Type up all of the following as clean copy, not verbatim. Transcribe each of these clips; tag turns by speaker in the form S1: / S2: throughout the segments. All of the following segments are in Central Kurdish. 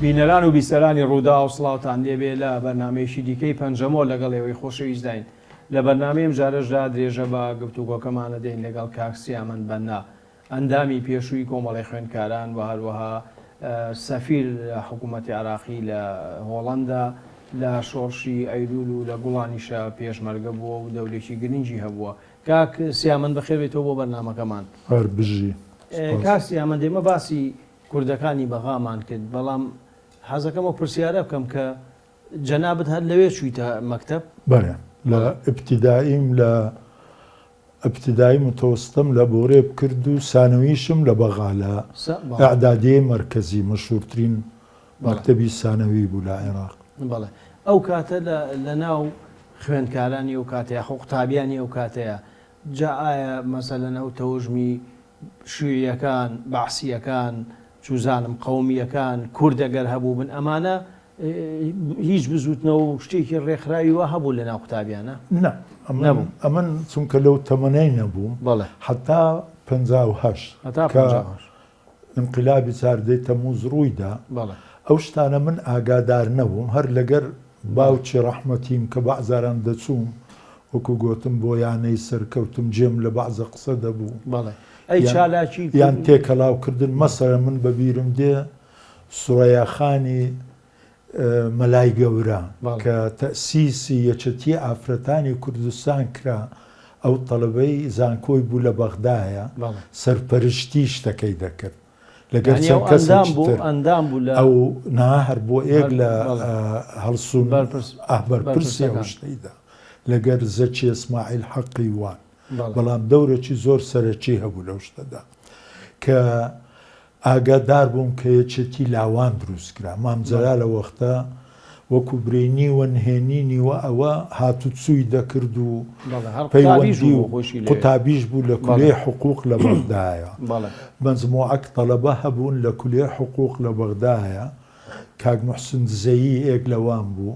S1: بینەران و بیسەرانی ڕوودا و سڵاوتان دێبێ لە بەرنامەیەشی دیکەی پەنجەمۆ لەگەڵ ئێوەی خۆشەویست داین. لە بەرنامەیەم جارەشدا درێژە بە گفتوگۆکەمانە دێین لەگەڵ کاک سیامەند بەننا، ئەندامی پێشووی کۆمەڵی خوێندکاران و هەروەها سەفیر حکوومەتی عراقی لە هۆڵەندا لە شۆڕشی ئەیلول و لە گوڵانیشە پێشمەرگە بووە و دەورێکی گرنگی هەبووە. کاک سیامەند بەخێر بێتەوە بۆ بەرنامەکەمان.
S2: هەربژی
S1: کاک سیامەند، ئێمە باسی کوردەکانی بەغامان کرد، بەڵام حەزەکەمە پرسیارە بکەم کە جەنابەت هەر لەوێ چوویتە مەکتەب؟
S2: بەڵێ لە ئەبتیدایی متەوەستم لە بۆرێ بکرد و سانەویشم لە بەغا لە ئەعدادیە مەرکەزی مەشهوورترین مەکتەبی سانەوی بوو لە عێراق.
S1: بەڵێ ئەو کاتە لە ناو خوێندکارانی ئەو کاتەیە خۆ قوتابیانی ئەو کاتەیە جا ئایا مەسەلەن ئەو تەوژمی شوێیەکان بەعسیەکان چوزانم قەومیەکان کوردەگەر هەبوو بن ئەمانە هیچ بزوتنەوە و شتێکی ڕێکخراویوە هەبوو لە ناو قوتابیانە؟
S2: نە ئەمن چونکە لەو تەمەنەی نەبوو حتا 58 انقلابی چاردەی تەمووز ڕوویدا ئەو شتانە من ئاگادار نەبووم هەر لەگەر باوکی ڕەحمەتیم کە بەعزاران دەچووم وەکو گوتم بۆ یانەی سەرکەوتم جێم لە بەعزە قسە دەبوو یان تێکەڵاوکردن مەسەرە من بەبیرم دێ سوڕەیاخانی مەلای گەورە کە تەسیسی یەکێتی ئافرەتانی کوردستان کرا ئەو تەڵەبەی زانکۆی بوو لە بەغدایە سەرپەرشتی شتەکەی دەکرد لەگەر چەند کەسێکتر ئەو ناهەر بۆ ئێک لە هەڵسوون ئەهبەرپرسی ئەو شتەیدا لەگەر زەکی ئیسماعیل حەقی وان، بەڵام دەورێکی زۆر سەرەکی هەبوو لەو شتەدا کە ئاگادار بووم کە یەکێتی لاوان دروست کرا. مامزەرا لە وەختە وەکو برینیوە نهێنینیوە ئەوە هاتوچووی دەکرد و پەیوەندی و قوتابیش بوو لە کولێ حقوق لە بەغدایە. مەجموعەک تەڵەبە هەبوون لە کولێ حقوق لە بەغدایە، کاک موحسین زەیی ئێک لەوان بوو،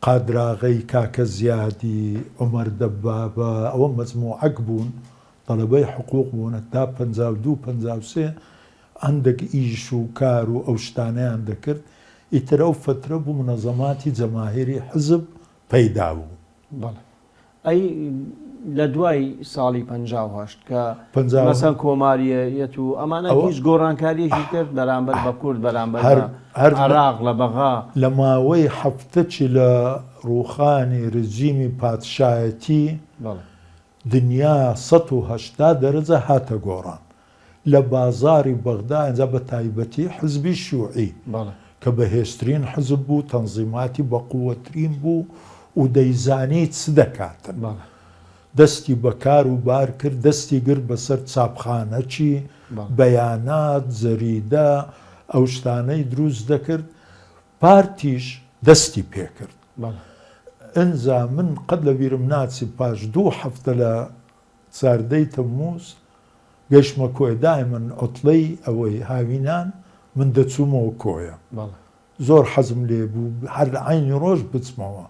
S2: قادراغەی کاکە زیادی، عومەر دەبابە، ئەوە مەجموعەک بوون تەڵەبەی حقوق بوون تا 52-53 هەندێک ئیش و کار و ئەو شتانەیان دەکرد. ئیتر ئەو فترە بوو منەزەماتی جەماهیری حزب پەیدا بوو.
S1: ئەی لە دوای ساڵی 58 کە مەسەن کۆماریەت و ئەمانە هیچ گۆڕانکاریەکی کرد بەرامبەر بە کورد بەرامبەر عێراق لە بەغا
S2: لە ماوەی هەفتەی لە ڕووخانی رژیمی پادشایەتی دنیا 180 دەرەجە هاتە گۆڕان لە بازاری بەغدا، ئەنجا بە تایبەتی حزبی شیوعی کە بەهێزترین حزب بوو، تەنزیماتی بەقووەترین بوو و دەیزانی چ دەکاتن. دەستی بەکار و بار کرد، دەستی گرت بەسەر چاپخانەچی بەیانات زەریدە ئەو شتانەی دروست دەکرد، پارتیش دەستی پێکرد. ئەنجا من قەت لە بیرم ناچی پاش 2 هەفتە لە چاردەی تەمووز گەشتمە کۆی دایمەن ئۆتڵەی ئەوەی هاوینان من دەچوومەوە کۆیە، زۆر حەزم لێ بوو هەر لە عینی ڕۆژ بچمەوە.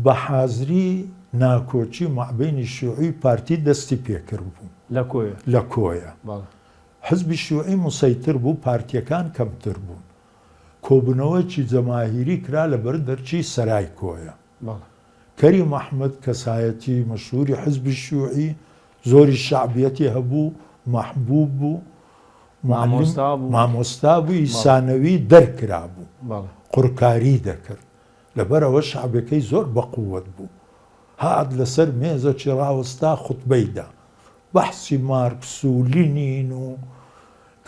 S2: بە حازری ناکۆچی مەعبەینی شیوعی پارتی دەستی پێکرد بوو لە کۆیە. حزبی شیوعی مسەیتر بوو، پارتیەکان کەمتر بوون. کۆبوونەوەیکی جەماهیری کرا لەبەر دەرچی سەرای کۆیە. کەریم ئەحمەد کەسایەتی مەشهووری حزبی شیوعی زۆری شعبیەتی هەبوو، مەحبوب بوو، مامۆستا بووی، سانەوی دەرکرا بوو، قورکاری دەکرد، لەبەرەوە شعبەکەی زۆر بەقووەت بوو. هات لەسەر مێزەکی ڕاوەستا خوتبەیدا بەحسی مارکس و لینین و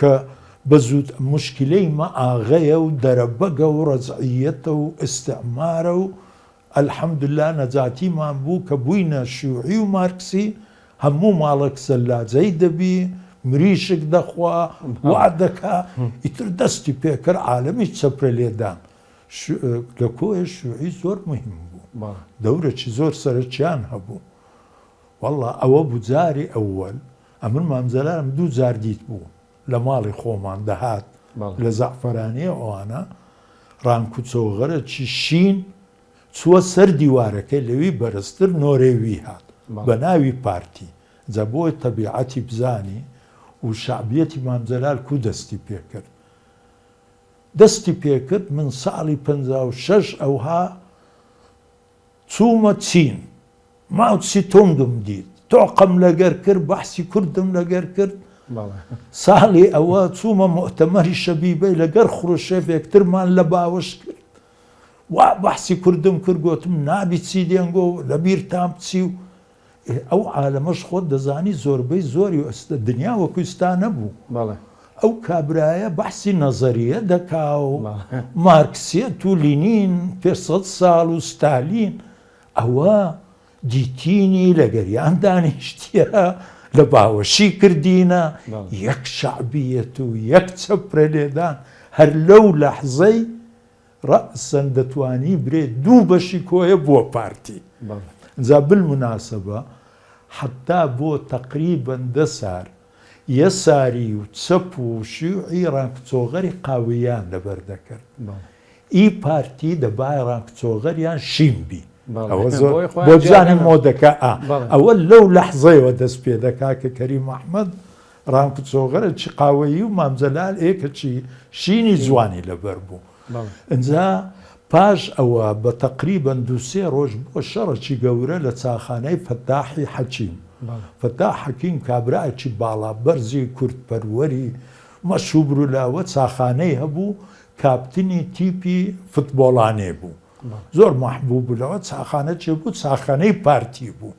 S2: کە بەزوود مشکلەی مە ئاغەیە و دەرەبەگە و ڕەجعیەتە و ئیستعمارە و ئەلحەمدوللا نەجاتیمان بوو کە بووینە شیوعی و مارکسی، هەموو ماڵێک سەلاجەی دەبی، مریشک دەخوا وا دەکا، ئیتر دەستی پێکرد عالەمی چەپرە لێدان. لە کۆیە شیوعی زۆر مهم بوو، دەورێکی زۆر سەرچیان هەبوو. وەڵڵا ئەوە بوو جاری ئەوەل. ئەمن مامزەلارم 2 جار دیت بوو لە ماڵی خۆمان دەهات لە زەعفەرانیە ئەوانە ڕانکوچۆغەرەکی شین چووە سەر دیوارەکەی لەوی بەرزتر نۆرێوی هات بە ناوی پارتی. جا بۆی تەبیعەتی بزانی و شعبیەتی مام جەلال کو دەستی پێکرد دەستی پێکرد من ساڵی 56 ئەوها چوومە چین ماوچی تۆنگم دیت تۆقم لەگەر کرد بەحسی کوردم لەگەر کرد ساڵی ئەوە چوومە مؤتەمەری شەبیبەی لەگەر خوڕشێفێکترمان لە باوەش کرد وا بەحسی کوردم کرد گوتم نابی چی دێنگۆ لە بیر تام بچی و ئەو عالەمەش خۆت دەزانی زۆربەی زۆری دنیا وەکوستا نەبوو ئەو کابرایە بەحسی نەزەریە دەکا و مارکسیەت و لینین 500 ساڵ و ستالین ئەوە دیتینی لە گەریان دانیشتیە لە باوەشی کردینە یەک شعبیەت و یەک چەپرە لێدان هەر لەو لەحزەی ڕەئسەن دەتوانی برێ دوو بەشی کۆیە بووە پارتی جا بالمناسبە حتا بۆ تەقریبەن 10 سار یەساری و چەپ و شیوعی ڕانکچۆغەری قاویان لەبەر دەکرد ئی پارتی دەبای ڕانکچۆغەریان شیمبی ئەوە بۆ بزانین مۆدەکە ئەوە لەو لەحزەیەوە دەست پێ دەکا کە کەریم ئەحمەد ڕانکچۆغەرە چی قاوەیی و مام جەلال ئێکەچی شینی جوانی لەبەر بوو ئەنجا پاش ئەوە بە تەقریبەن 2-3 ڕۆژ بۆ شەڕەکی گەورە لە چاخانەی فەتاحی حەکیم فەتاح حەکیم کابراایکی باڵا بەرزی کورتپەروەری مەشوبر و لاوە چاخانەی هەبوو کاپتنی تیپی فوتبۆڵانێ بوو زۆر مەحبوب بوو لەوە چاخانە چێ بوو چاخانەی پارتی بوو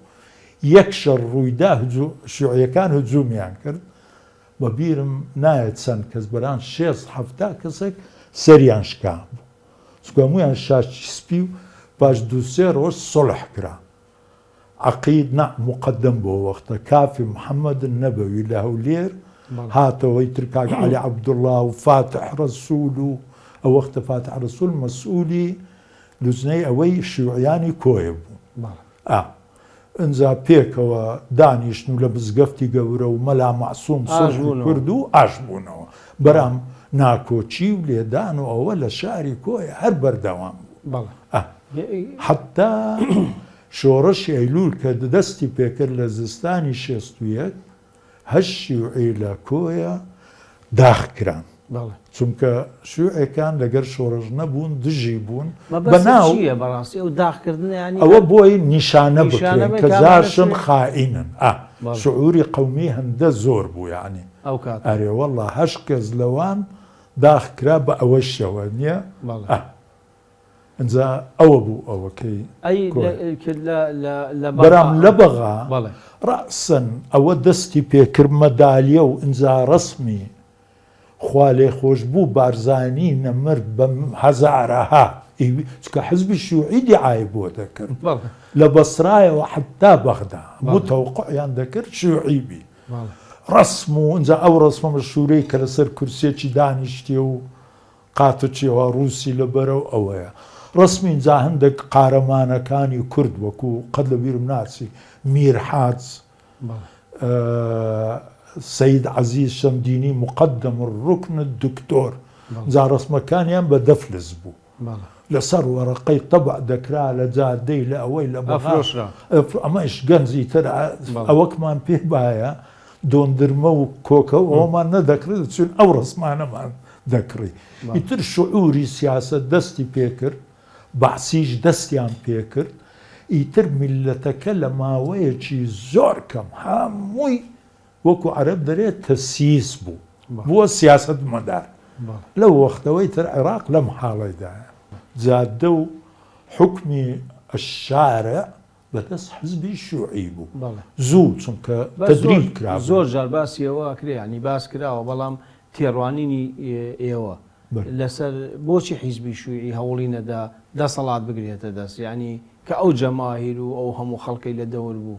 S2: یەک شەڕ ڕوویدا شیوعیەکان هجوومیان کرد بە بیرم نایەت چەند کەس بەران 6-7 کەسێک سەریان شکا بوو سکۆمویان شاشی سپی و پاش 2-3 ڕۆژ سڵح کرا عەقید مقدم بۆ وەختە کافی محەممەدن نەبەوی لە هەولێر هاتەوەی ترکاک عەلی عەبدوڵڵا و فاتح ڕەسوول و ئەو وەختە فاتح ڕەسوول مەسئولی لوزنەی ئەوەی شیوعیانی کۆیە بوو ئەنجا پێکەوە دانیشتن و لە بزگەفتی گەورە و مەلا مەعسووم سەژ کورد و ئاش بوونەوە بەرام ناکۆچی و لێدان و ئەوە لە شاری کۆیە هەر بەردەوام بوو حتا شۆڕەشی ئەیلول کە دەستی پێکرد لە زستانی 61 هەشت شیوعی لە کۆیە داخکران چونکە شیوعەکان لەگەر شۆڕژ نەبوون دژی بوون بەناو ئەوە بۆی نیشانە بکرێن کە زاشن خائینن شعوری قەومی هەندە زۆر بوو یعنی ئەرێ وەڵڵا 8 کەس لەوان داخکرا بە ئەوە شەوە نییە ئەنجا ئەوە بوو ئەوەکەی بەرام لە بەغا ڕەسەن ئەوە دەستی پێکرد مەدالیە و ئەنجا ڕسمی خوا لێ خۆش بوو بارزانی نەمرد بە هەزارەها چکە حزبی شیوعی دیعای بۆ دەکرد لە بەسرایەوە حتا بەغدا متەوقعیان دەکرد شیوعی بی ڕسم و ئەنجا ئەو ڕسمە مەشهورەی کە لەسەر کورسێکی دانیشتێ و قاتچیەوە ڕووسی لەبەرەوە ئەوەیە ڕسمی اینجا هەندێک قارەمانەکانی کورد وەکو قەت لە بیرم ناچی میرحاج سەید عەزیز شەمدینی مقدم ڕوکن دکتۆر جا ڕسمەکانیان بە دەفلز بوو لەسەر وەرەقەی تەبع دەکرا لە جادەی لە ئەوەی لە ئەمەش گەنجی تر ئەوەکمان پێ باە دۆندرمە و کۆکە و ئەومان نەدەکرێت چون ئەو ڕسمانەمان دەکڕی ئیتر شعوری سیاسەت دەستی پێکرد بەعسیش دەستیان پێکرد ئیتر میلەتەکە لە ماوەیەکی زۆر کەم هەمووی وەکو عەرەب دەرێت تەسیس بوو بووە سیاسەت مەدار لەو وەختەوەی تر عێراق لەم حاڵەیدایە جادە و حکمی الشارع بەدەست حزبی شیوعی بوو زوو چونکە تەدریب کرا
S1: زۆر جار باسیەوە کرێ ینی باس کراوە بەڵام تێڕوانینی ئێوە لەسەر بۆچی حیزبی شیوعی هەوڵی نەدا دەسەڵات بگرێتە دەست ینی کە ئەو جەماهیر و ئەو هەموو خەڵقی لە دەور بوو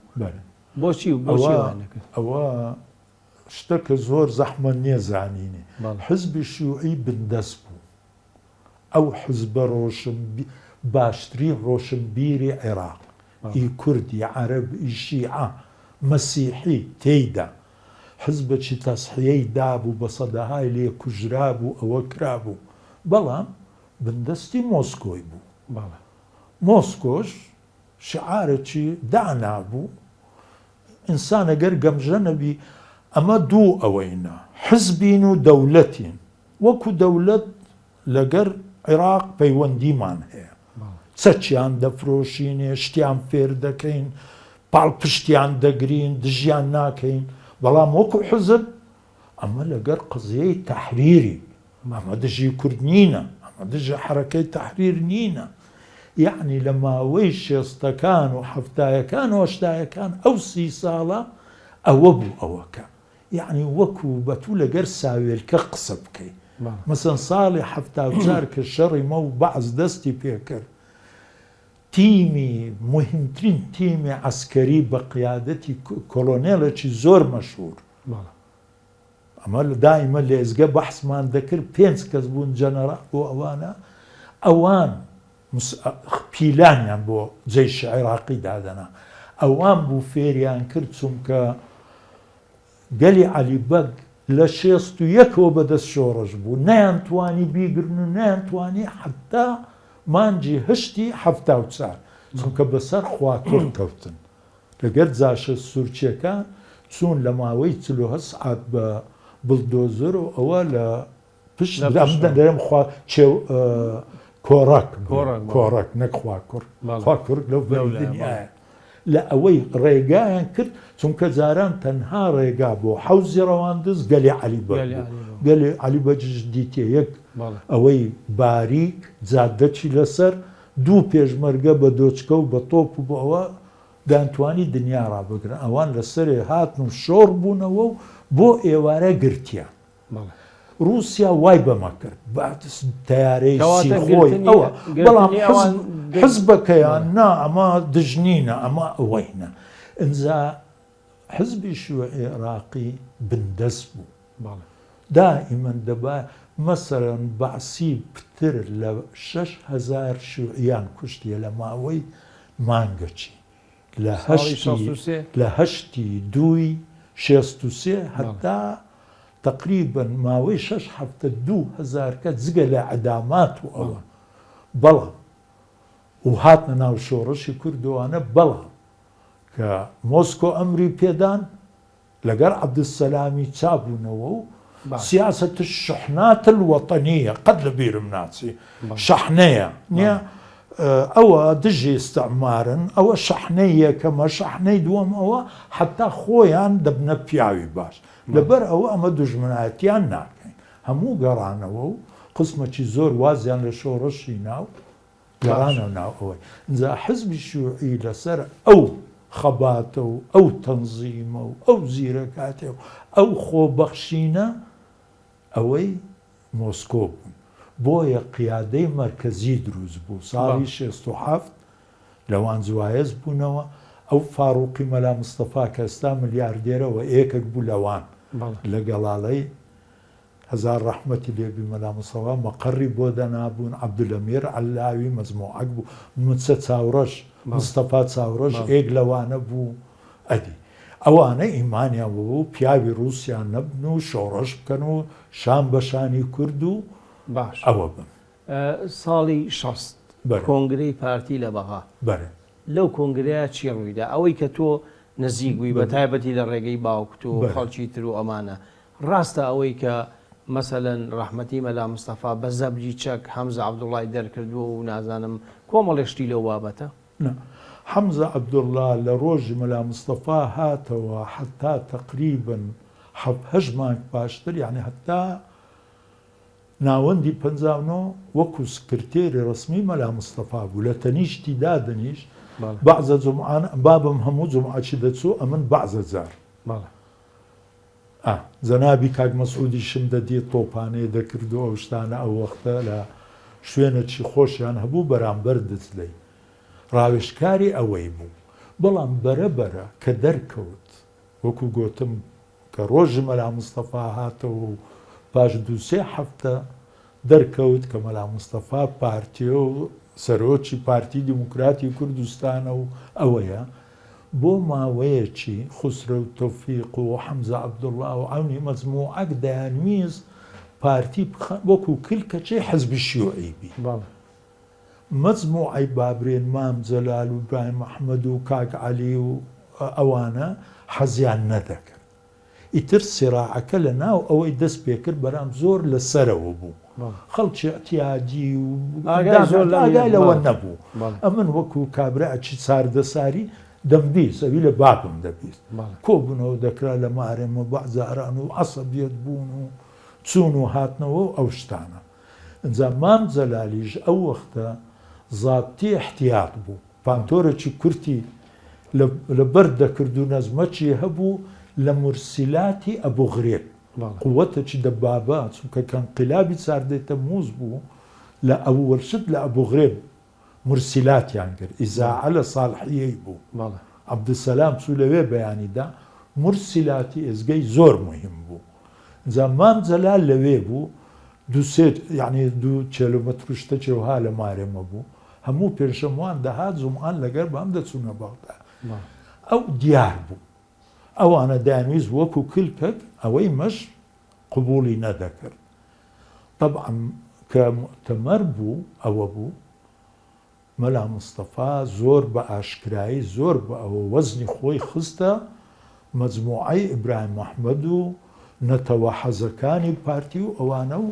S1: بۆچی
S2: ئەوە شتەکە زۆر زەحمە نێزانینێ حزبی شیوعی بندەست بوو ئەو حزبە باشترین ڕۆشنبیری عێراق ئی کوردی عەرەب ئی شیعە مەسیحی تێیدا حزبێکی تەسحیەی دابوو بە سەدەهای لێ کوژرا بوو ئەوە کرابوو بەڵام بندەستی مۆسکۆی بوو مۆسکۆش شعارێکی دانابوو ئینسان ئەگەر گەمژە نەبی ئەمە دوو ئەوەینە حزبین و دەولەتین وەکو دەولەت لەگەر عێراق پەیوەندیمان هەیە چەچیان دەفرۆشینێ شتیان فێر دەکەین پاڵپشتیان دەگرین دژیان ناکەین بەڵام وەکو حزب ئەمە لەگەر قزیەی تەحریری ئەمە دژی کورد نینە ئەمە دژە حرەکەی تەحریر نینە یعنی لە ماوەی شێستەکان و هەفتایەکان و هەشتایەکان ئەو 30 ساڵە ئەوە بوو ئەوەکە یعنی وەکو بەتوو لەگەر ساوێلکە قسە بکەیت مەسەن ساڵی 74 کە شەڕی مە و بەعز دەستی پێکرد تیمی مهمترین تیمی عسکەری بە قیادەتی کۆلۆنێڵێکی زۆر مەشهور ئەمە دائیمە لە ئێزگە بەحسمان دەکرد 5 کەس بوون جەنەرال بۆ ئەوانە ئەوان پیلانیان بۆ جەیشی عێراقی دادەنا ئەوان بوو فێریان کرد چونکە گەلی عەلیبەگ لە 61ەوە بەدەست شۆڕش بوو نەیانتوانی بیگرن و نەیانتوانی حتا مانجی هشتی 74 چونکە بەسەر خواکۆر کەوتن لەگەر جاشە سوورچیەکان چوون لە ماوەی 47 سعات بە بڵدۆزر و ئەوە لە پشت دەرێم کۆڕک نەک خواکۆر لەو دنیاە لە ئەوەی ڕێگایان کرد چونکە جاران تەنها ڕێگا بۆ حەوزی ڕەواندز گەلی عەلیبەگ گەلی عەلیبەجش دیتێ یەک ئەوەی باریک جادەچی لەسەر دوو پێشمەرگە بە دۆچکە و بە تۆپ و بۆ ئەوە دانتوانی دنیا ڕابگرن ئەوان لەسەرێ هاتن و شۆڕ بوونەوە و بۆ ئێوارە گرتیان رووسیا وای بەمە کرد تەیارەی خۆی ئەوە بەڵام حزبەکەیان نا ئەمە دژنینە ئەمە ئەوەینە ئەنجا حزبی شیوعی عێراقی بندەست بوو دائیمەن دەبا مەسەرەن بەعسی پتر لە 6,000 شیوعیان کوشتیە لە ماوەی مانگەچی لە هەشتی دووی 63 هەتا تقریبا ماوەی 6,000 کە جگە لە عەدامات و ئەوە بەڵام و هاتنە ناو شۆڕشی کوردوانە بەڵام کە مۆسکۆ ئەمری پێدان لەگەر عەبدولسەلامی چابوونەوە و سیاسەت الشحنات الوەطەنیە قەت لە بیرم ناچی شەحنەیە نییە ئەوە دژی ئیستعمارن ئەوە شەحنەی یەکەمە شەحنەی دووەم ئەوە حتا خۆیان دەبنە پیاوی باش لەبەر ئەوە ئەمە دوژمنایەتیان ناکەین هەموو گەڕانەوە و قسمەکی زۆر وازیان لە شۆڕشی ناو گەڕانە ناو ئەوەی ئینجا حزبی شیوعی لەسەر ئەو خەباتە و ئەو تەنزیمە و ئەو زیرەکاتێ و ئەو خۆبەخشینە ئەوەی مۆسکۆ بوون بۆیە قیادەی مەرکەزی دروست بوو ساڵی 67 لەوان جوایز بوونەوە ئەو فاڕوقی مەلا مستەفا کە ئێستا ملیاردێرەوە ئێکێک بوو لەوان لە گەڵاڵەی هەزار ڕەحمەتی لێبی مەلا مستەفا مەقەڕی بۆ دەنابوون عەبدولەمیر عەلاوی مەجموعەک بوو موچە چاوڕەش مستەفا چاوڕەش ئێک لەوانە بوو ئەدی ئەوانە ئیمانیان بوو پیاوی رووسیان نەبن و شۆڕەش بکەن و شان بەشانی کورد و
S1: باش
S2: ئەوە بن
S1: ساڵی 60 کۆنگرەی پارتی لە بەغا لەو کۆنگرەیە چی ڕوویدا ئەوەی کە تۆ نزیک بووی بە تایبەتی لە ڕێگەی باوکت و خەڵکی تر و ئەمانە ڕاستە ئەوەی کە مەسەلەن ڕەحمەتی مەلا مستەفا بە زەبجی چەک حەمزە عەبدوڵڵای دەرکردووە و نازانم کۆمەڵێشتی لەو بابەتە
S2: حەمزە عەبدوڵڵا لە ڕۆژی مەلا مستەفا هاتەوە حتا تقریبا 7 مانگ پاشتر یعنی حتا ناوەندی 59 وەکو سکرتێری ڕسمی مەلا مستەفا بوو لە تەنیشتی دادنیش بەعزە جومعان بابم هەموو جومعەکی دەچوو ئەمن بەعزە جار جەنابی کاک مەسعودی شم دەدی تۆپانەیە دەکردو ئەو شتانە ئەو وەختە لە شوێنێکی خۆشیان هەبوو بەرامبەر دەچلەی ڕاوێژکاری ئەوەی بوو بەڵام بەرەبەرە کە دەرکەوت وەکو گوتم کە ڕۆژی مەلا مستەفا هاتەوە و پاش 2-3 هەفتە دەرکەوت کە مەلا مستەفا پارتیە و سەرۆکی پارتی دیموکراتی کوردستانە و ئەوەیە بۆ ماوەیەکی خوسرە و تەوفیق و حەمزە عەبدوڵڵا و عەونی مەجموعەک دەیانویست پارتی وەکو کلکەچەی حزبی شیوعی بی مەجموعەی بابرێن مام جەلال و ئیبراهیم ئەحمەد و کاک عەلی و ئەوانە حەزیان نەدەکرد ئیتر سێراعەکە لە ناو ئەوەی دەست پێکرد بەرام زۆر لەسەرەوە بوو خەڵکی احتیاجی و ئاگای لەوە نەبوو ئەمن وەکو کابراچی ساردەساری دەمبیست ئەوی لە باپم دەبیست کۆبوونەوە دەکرا لە مارێمە بەعزاران و عەسەبیەت بوون و چوون و هاتنەوە ئەو شتانە ئەنجا مام جەلالیش ئەو وەختە زابتی احتیاط بوو پانتۆرێکی کورتی لەبەر دەکرد و نەزمەکی هەبوو لە مرسیلاتی ئەبوو غرێب قووەتێکی دەبابە چونکە کەنقلابی ساردەیتە موز بوو لە ئەووەرشت لە ئەبوو غرێب مرسیلاتیان کرد ئیزاعە لە ساڵحیەی بوو عەبدولسەلام چوو لەوێ بەیانیدا مرسیلاتی ئێزگەی زۆر مهم بوو ئەنجا مام جەلال لەوێ بوو یعنی 2 کیلۆمەتر و شتێکی وها لە مارێمە بوو هەموو پێشەموان دەهات زومعان لەگەر بام دەچوونە بەغدا ئەو دیار بوو ئەوانە دەیانویست وەکو کلکەک ئەوەی مەش قبوڵی نەدەکرد طبعا کە مؤتەمەر بوو ئەوە بوو مەلا مستەفا زۆر بە ئاشکرایی زۆر بە ئەوە وەزنی خۆی خستە مەجموعەی ئیبراهیم محمەد و نەتەوە حەزەکانی پارتی و ئەوانە و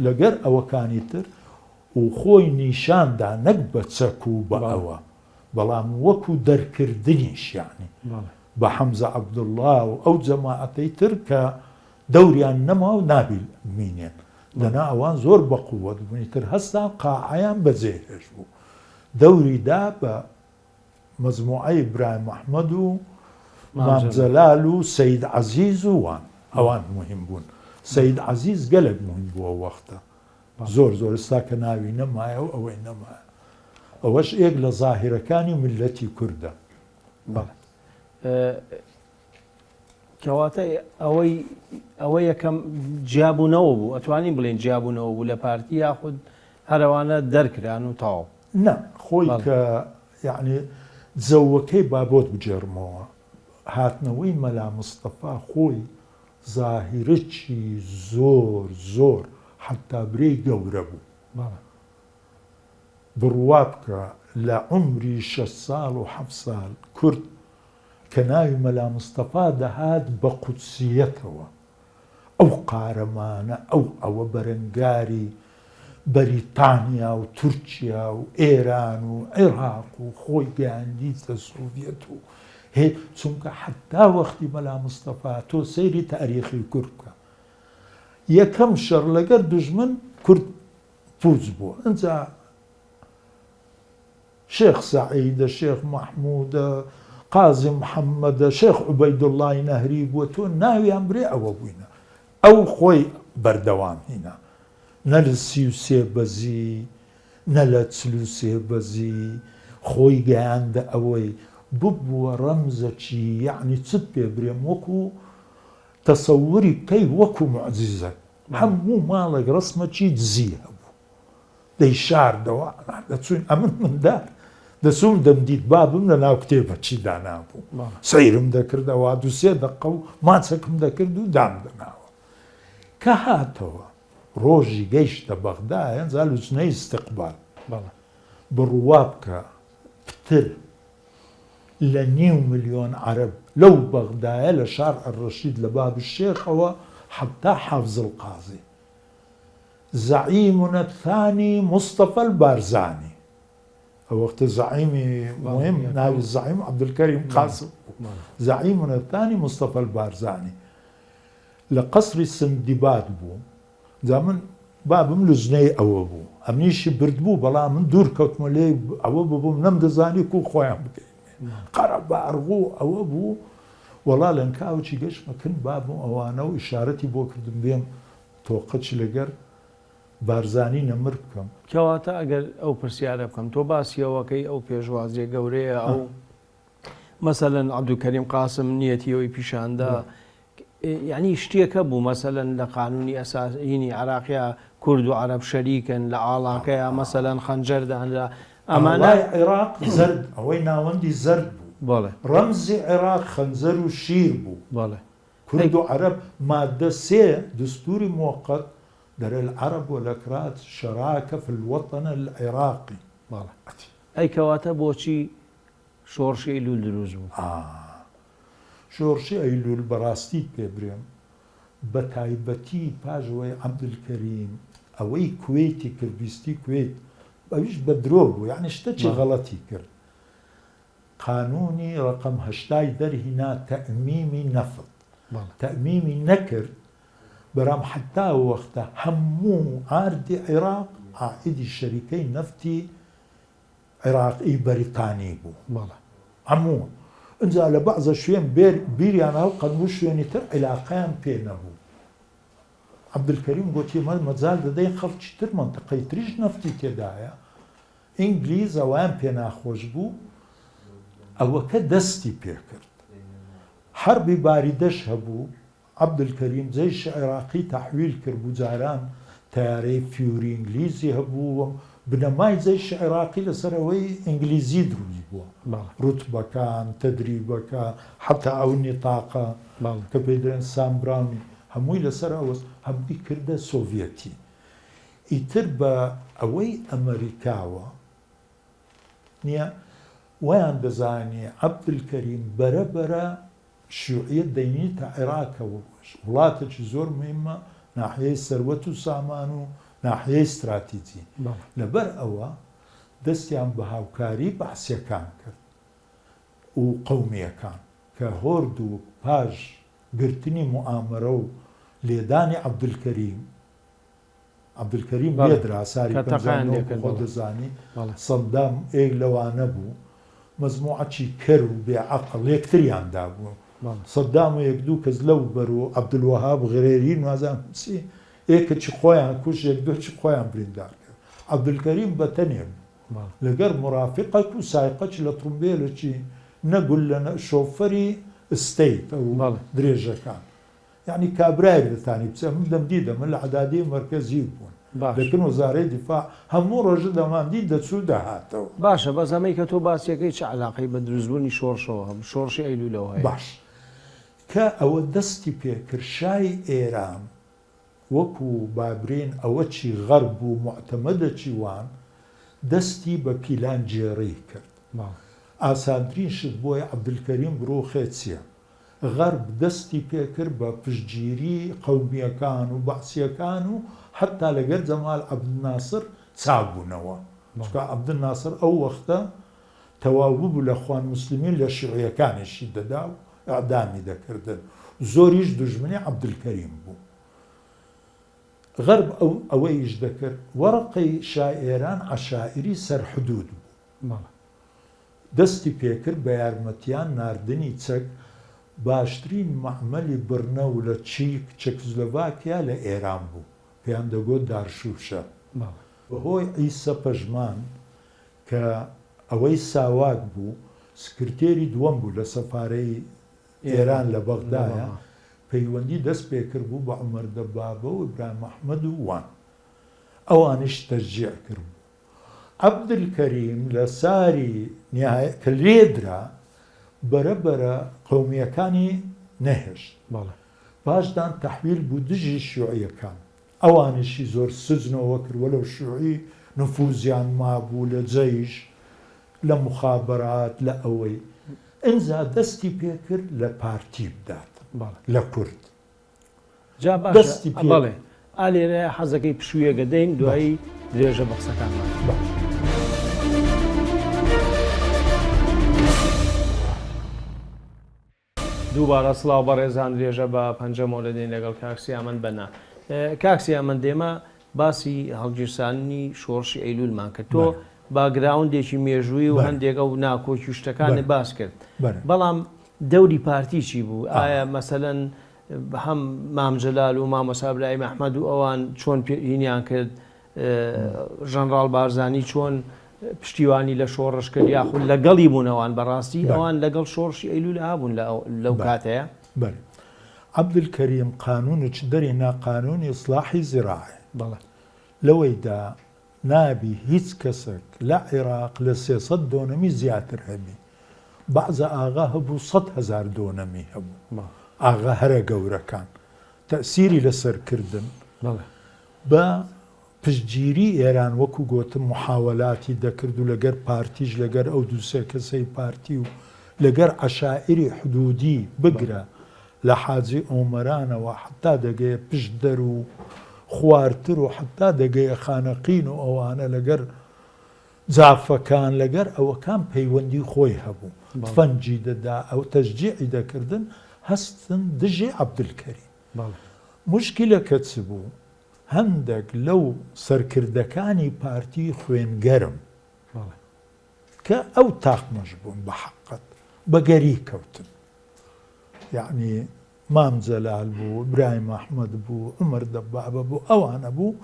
S2: لەگەر ئەوەکانی تر و خۆی نیشاندا نەک بە چەک و بە ئەوە بەڵام وەکو دەرکردنیشیانی بە حەمزە عەبدوڵڵا و ئەو جەماعەتەی تر کە دەوریان نەما و نابی بمینێن لەنا ئەوان زۆر بە قووەت بوونی تر هەستا قاعەیان بەجێهێش بوو دەوریدا بە مەجموعەی ئیبراهیم محمەد و مام جەلال و سەید عەزیز و وان ئەوان مهم بوون سەید عەزیز گەلێک مهم بووە وەختە زۆر زۆر ئێستا کە ناوی نەمایە و ئەوەی نەمایە ئەوەش یەک لە زاهیرەکانی میلەتی کوردە
S1: کەواتە ئەوە یەکەم جیابوونەوە بوو ئەتوانین بڵێن جیابوونەوە بوو لە پارتی یاخود هەروانە دەرکران و تاو
S2: نە خۆی کە یعنی جەوەکەی بابۆت بجێڕمەوە هاتنەوەی مەلا مستەفا خۆی زاهیرەکی زۆر زۆر حتا برەی گەورە بوو بڕوا بکە لە عمری 6 ساڵ و 7 ساڵ کورد کە ناوی مەلا مستەفا دەهات بە قودسیەتەوە ئەو قارەمانە ئەوە بەرەنگاری بەریتانیا و تورکیا و ئێران و عێراق و خۆی گەیاندیتە سۆڤێت و هێ چونکە حتا وەختی مەلا مستەفا تۆ سەیری تاریخی کورد بکە یەکەم شەڕ لەگەر دوژمن کورد پووز بووە ئەنجا شێخ سەعیدە شێخ مەحموودە قازی محەممەدە شێخ عوبەیدوڵڵای نەهری بووە تۆ ناویان برێ ئەوە بووینە ئەو خۆی بەردەوام هینە نە لە 33 بەزی نە لە 43 بەزی خۆی گەیاندە ئەوەی ببووە ڕەمزەکی یعنی چت پێ برێم وەکو تەسەووری بکەی وەکو معجزە هەموو ماڵێک ڕسمەکی دزی هەبوو دەی شاردەوە دەچوین ئەمن مندار دەسوم دەمدیت بابم لە ناو کتێبەچی دانابوو سەیرم دەکردەوە 2-3 دقە و ماچەکم دەکرد و دام دەناوە کە هاتەوە ڕۆژی گەیشتە بەغدایە ئەنجا لوچنەی استقبال بڕوا بکە پتر لە 500 ملیۆن عەرەب لەو بەغدایە لە شار ئەڕەشید لە باب الشێخەوە حتا حافز القازی زعیمنا الثانی مصطفى البارزانی ئەو وەختە زعیمی مهم ناوی زعیم عەبدولکەریم قاسم زعیمنا الثانی مصطفى البارزانی لە قەسری سندیباد بوو جا من بابم لوزنەی ئەوە بوو ئەمنیشی برد بوو بەڵام من دوور کەوتمە لێ ئەوە ببووم نەمدەزانی و خۆیان بکەین قەرە بەڕغوو ئەوە بوو وەڵا لەنکاوکی گەشتمەکن بابم ئەوانە و ئیشارەتی بۆ کردم بێم تۆقەچ لەگەر بارزانی نەمر بکەم
S1: کەواتە ئەگەر ئەو پرسیارە بکەم تۆ باسیەوەکەی ئەو پێشوازیە گەورەیە ئەو مەسەلەن عەبدولکەریم قاسم نیەتیەوەی پیشاندا یعنی شتێکە بوو مەسەلەن لە قانونی ئەساسینی عێراقیا کورد و عەرەب شەریکن لە ئاڵاکەیە مەسەلەن خەنجەردانرا ئەمانە
S2: عێراق زەرد ئەوەی ناوەندی زەرد بوو ڕەمزی عێراق خەنجەر و شیر بوو کورد و عەرەب مادە 3 دستوری موقت در العرب والأكراد شراكة في الوطن العراقي
S1: ئەی کەواتە بۆچی شۆڕشی لول دروست بوو
S2: شۆڕشی ئەیلول بەڕاستی پێ برێم بە تایبەتی پاژەوەی عەبدولکەریم ئەوەی کوێیتی کرد بیستی کوێیت ئەویش بە درۆ بوو یعنی شتێکی غەڵەتی کرد قانونی ڕقم هەشتای دەرهینا تەئمیمی نەفت تەئمیمی نەکرد بەرام حتا وەختە هەموو ئاردی عێراق عائیدی شەریکەی نەفتی عێراقی بەریتانی بوو هەموو ئەجا لە بەعزە شوێن بیریان هەڵقەن بوو شوێنی تر عیلاقەیان پێ نەبوو عەبدولکەریم گوتی مەجال دەدەین خەڵکی تر مەنتەقەی تریش نەفتی تێدایە ئینگلیز ئەویان پێ ناخۆش بوو ئەوەکە دەستی پێکرد حربی باریدەش هەبوو عەبدولکەریم جەیشی عێراقی تەحویل کرد بوو جاران تەیارەی فیوری ئینگلیزی هەبوو بنەمای جەیشی عێراقی لەسەرەوەی ئینگلیزی دروست بووە ڕوتبەکان تەدریبەکە حتا ئەو نیتاقە کە پێی دەڵێن سامبراونی هەمووی لەسەر ئەوەس هەمووی کردە سۆڤیەتی ئیتر بە ئەوەی ئەمریکاوە نییە ویان دەزانێ عەبدولکەریم بەرەبەرە شیوعیەت دەینێتە عێراقەوە وڵاتێکی زۆر مهمە ناحیەی سەروەت و سامان و ناحیەی استراتیجی لەبەر ئەوە دەستیان بە هاوکاری بەحسیەکان کرد و قەومیەکان کە هۆرد و پاش گرتنی موامەرە و لێدانی عەبدولکەریم لێدرا ساری خۆ دەزانی سەدام ئێک لەوانە بوو مەزموعەکی کەر و بێعەقڵ یەکتریاندا بوو سەدام و یەک دوو کەس لەو بەر و عەبدولوەهاب غرێری نوازان چی ئێکەکی خۆیان کوش یەک دوچی خۆیان بریندار کرد عەبدولکەریم بەتەنێ بوو لەگەر مرافقەک و سایقەچ لە ترومبێلەکی نەگول لە شۆفەری ئستەیت ئەو درێژەکان یعنی کابرای دەتانی بچە من دەمدیدە من لە عەدادی مەرکەزی بوون لەکن وەزارەی دیفاع هەموو ڕۆژە دەماندی دەچوو دەهاتەوە
S1: باشە بە زەمەی کە تۆ باسیەکەی چه عەلاقەی بە دروستبوونی شۆڕشەوە هەم شۆڕشی ئەیلولەوە هەیە
S2: باش کە ئەوە دەستی پێکرد شای ئێران وەکو بابرین ئەوە چی غەرب و معتەمەدەکی وان دەستی بە پیلان جێڕی کرد ئاسانترین شت بۆی عەبدولکەریم بڕۆ خێچیە غەرب دەستی پێکرد بە پشتگیری قەومیەکان و بەعسیەکان و حتا لەگەر جەمال عەبدولناسر چاکبوونەوە چکە عەبدولناسر ئەو وەختە تەواو بوو لە خوان موسلیمین لە شیوعیەکانیشی دەدا و ئەعدامی دەکردن زۆریش دوژمنی عەبدولکەریم بوو غەرب ئەوەیش دەکرد وەرەقەی شای ئێران عەشائیری سەرحدود بوو دەستی پێکرد بە یارمەتیان ناردنی چەک باشترین مەعمەلی بڕنە و لە چێکسلۆڤاکیا لە ئێران بوو پێیان دەگوت دارشوشە بەهۆی ئیسە پەژمان کە ئەوەی ساواک بوو سکرتێری دووەم بوو لە سەفارەی ئێران لە بەغدایە پەیوەندی دەست پێکرد بوو بە عومەر دەبابە و ئیبراهیم ئەحمەد و وان ئەوانش تەشجیع کرد بوو عەبدولکەریم لە ساری کە لێدرا بەرەبەرە قەومیەکانی نەهێشت باشدان تەحویل بوو دژی شیوعیەکان ئەوانشی زۆر سجنەوە کردوە لەو شیوعی نفوزیان مابوو لە جەیش لە مخابرات لە ئەوەی ئەنجا دەستی پێکرد لە پارتی بدات لە کورد
S1: دەستی بەڵێ ئالێرە حەزەکەی پشوویەگە دەین دوایی درێژە بە قسەکانمان دووبارە سڵاو بە ڕێزان درێژە بە پەنجەمەوە لە دەین لەگەڵ کاکسی ئەمەند بەنا کاکسی ئەمەند دێمە باسی هەڵگیرسانی شۆڕشی ئەیلولمان کرد تۆ باگراوندێکی مێژووی و هەندێک ئەو ناکۆکی شتەکانی باس کرد بەڵام دەوری پارتی چی بوو ئایا مەسەلەن هەم مامجلال و مامۆستا ئیبراهیم ئەحمەد و ئەوان چۆن هینیان کرد ژەنڕاڵ بارزانی چۆن پشتیوانی لە شۆڕش کرد یاخود لەگەڵی بوونەوان بەڕاستی ئەوان لەگەڵ شۆڕشی ئەیلول هابوون لەو کاتەیە
S2: عەبدولکەریم قانونی چ دەرێنا قانونی ئیسلاحی زراعی لەوەیدا نابی هیچ کەسێک لە عێراق لە 300 دۆنەمی زیاتر هەبی بەعزە ئاغا هەبوو 100,000 دۆنەمی هەبوو ئاغا هەرە گەورەکان تەسیری لەسەرکردن بە پشتگیری ئێران وەکو گۆتم محاوەلاتی دەکرد و لەگەر پارتیش لەگەر ئەو دووسێ کەسەی پارتی و لەگەر عەشائیری حدودی بگرە لە حاجی ئۆمەرانەوە حتا دەگەیە پشت دەر و خوارتر و حتا دەگەیە خانەقین و ئەوانە لەگەر جافەکان لەگەر ئەوەکان پەیوەندی خۆی هەبوو فەنجی دەدا ئەو تەشجیعی دەکردن هەستن دژی عەبدولکەریم موشکیلەکە چ بوو هەندێک لەو سەرکردەکانی پارتی خوێنگەرم کە ئەو تاقمەش بوون بە حەقەت بەگەری کەوتن یعنی مام جەلال بوو ئیبراهیم ئەحمەد بوو عومەر دەبابە بوو ئەوانە بوو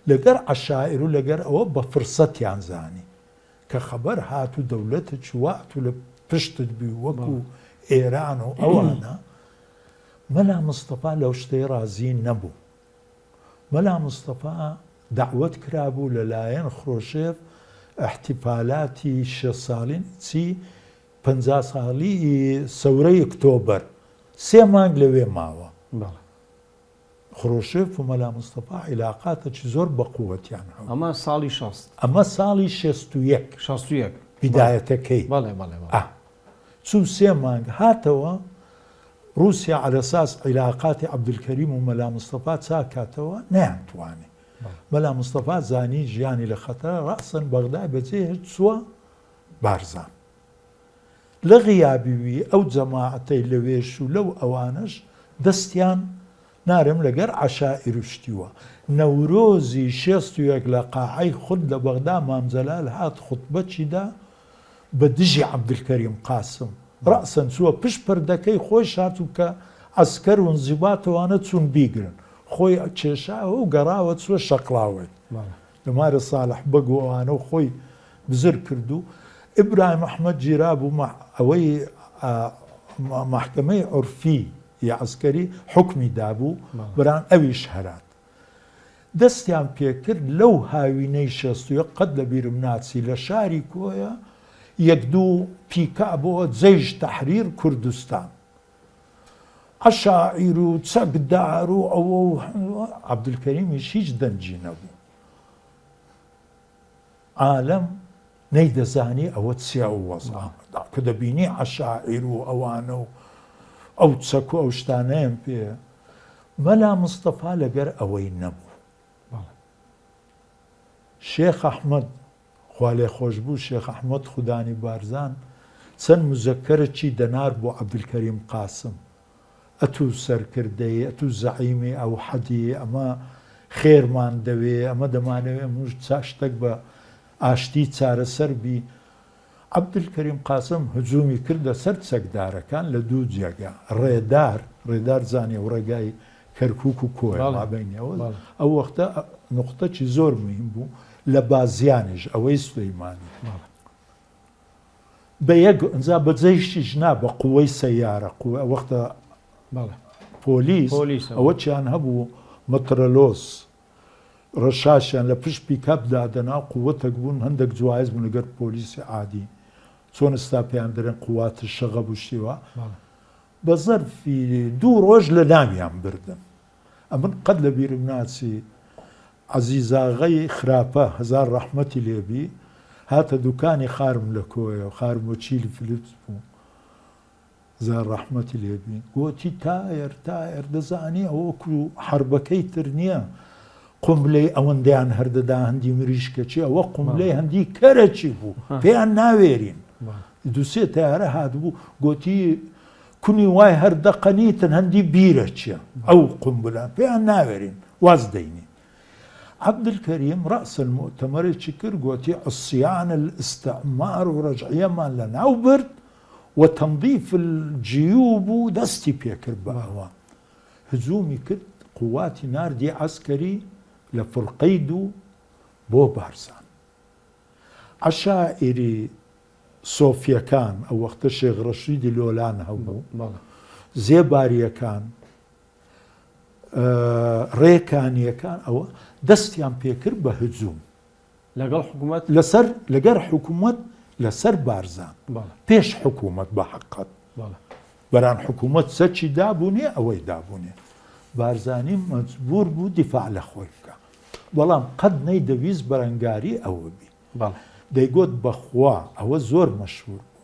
S2: لەگەر عەشائیر و لەگەر ئەوە بە فرسەتیان زانی کە خەبەر هات و دەولەتە چوات و لە پشتت بی وەکو ئێران و ئەوانە مەلا مستەفا لەو شتەی ڕازی نەبوو مەلا مستەفا دعوت کرابوو لەلایەن خرۆشێف احتیفالاتی 6 ساڵین چی 50 ساڵی سەورەی ئۆکتۆبەر 3 مانگ لەوێ ماوە خرۆشێف و مەلا مستەفا عیلاقاتێکی زۆر بە قووەتیان هەبوو
S1: ئەمە ساڵی 60
S2: ئەمە ساڵی 61 بیدایەتەکەی چوو 3 مانگ هاتەوە رووسیا على اساس عیلاقاتی عەبدولکەریم و مەلا مستەفا چاکاتەوە نەیانتوانێ مەلا مستەفا زانی ژیانی لە خەتەرە ڕەسەن بەغدای بەجێ چووە بارزان لە غیابیوی ئەو جەماعەتەی لەوێش و لەو ئەوانش دەستیان نارم لەگەر عەشائیر شتیوە نەورۆزی 61 لە قاعەی خود لە بەغدا مام جەلال هات خوتبەچیدا بە دژی عەبدولکەریم قاسم ڕەسەن چووە پشت پەردەکەی خۆی شاتوو کە عەسکەر و ئەنزیباتەوانە چوون بیگرن خۆی کێشاوە و گەڕاوە چووە شەقڵاوێت لەمارە ساڵح بەگووانە و خۆی بزر کردو ئیبراهیم ئەحمەد گیرا بوو ئەوەی مەحکەمەی عورفی یا عەسکەری حوکمی دابوو بەران ئەویش هەرات دەستیان پێکرد لەو هاوینەی 61 قەت لە بیرم ناچی لە شاری کۆیە 1-2 پیکا بۆ جەیش تەحریر کوردستان عەشائیر و چەکدار و ئەوە و عەبدولکەریمیش هیچ دەنجی نەبوو عالەم نەیدەزانی ئەوە چیە و وەزع کە دەبینی عەشائیر و ئەوانە و ئەو چەک و ئەو شتانەیان پێ مەلا مستەفا لەگەر ئەوەی نەبوو شێخ ئەحمەد خوا لێ خۆش بوو شێخ ئەحمەد خودانی بارزان چەند مزەکەرێکی دەنار بۆ عەبدولکەریم قاسم ئەتوو سەرکردەی ئەتوو زەعیمی ئەو حەدی ئەمە خێرمان دەوێ ئەمە دەمانەوێ موش شتێک بە ئاشتی چارەسەر بی عەبدولکەریم قاسم هجومی کردە سەر چەکدارەکان لە 2 جێگا ڕێدار زانیە و ڕێگای کەرکووک و کۆی مابەینەوە ئەو وەختە نقطەی زۆر مهم بوو لە بازیانیش ئەوەی سولەیمانی بە یەک ئەنجا بەجێیشتیش نا بە قووەی سەیارە قووە وەختە پۆلیس ئەوە چیان هەبوو مەترەلۆس ڕەشاشیان لە پشت پیکەپ دادەنا قووەتێک بوون هەندێک جوایز بوون لەگەر پۆلیسی عادی چۆن ئێستا پێیان دەرێن قوواتی شەغە بوشتیوە بە زەرفی 2 ڕۆژ لە ناویان بردن ئەمن قەت لە بیرم ناچی عەزیزاغەی خراپە هەزار ڕەحمەتی لێبی هاتە دوکانی خارم لە کۆیە و خارم و چیلی فلیپس بوو زار ڕەحمەتی لێبی گوتی تایر دەزانی ئەوەکو حربەکەی تر نییە قوملەی ئەوەندەیان هەردەدا هەندی مریشکەچی ئەوە قوملەی هەندی کەرەچی بوو پێیان ناوێرین 2-3 تیارە هاتبوو گوتی کونی وای هەردەقەنیتن هەندی بیرە چییە ئەو قومبلان پێیان ناوێرین واز دەینی عەبدولکەریم ڕەس المؤتەمەرێکی کرد گوتی عصیان الاستعمار و ڕەجعیەمان لە ناو برد و تەنظیف الجیوب و دەستی پێکرد بە ئەوە هجومی کرد قوواتی ناردی عەسکەری لە فڵقەید و بۆ بارزان عەشائیری سۆفیەکان ئەو وەختە شێخ ڕەشیدی لۆلان هەبوو زێباریەکان ڕێکانیەکان ئەوە دەستیان پێکرد بە هجوم لەگەر حکوومەت لەسەر بارزان پێش حکوومەت بە حەقەت بەران حکوومەت سەرچی دابوونێ ئەوەی دابوونێ بارزانی مەجبور بوو دیفاع لە خۆی بکە بەڵام قەت نەیدەویست بەرەنگاری ئەوە بی دەیگوت بەخوا ئەوە زۆر مەشهور بوو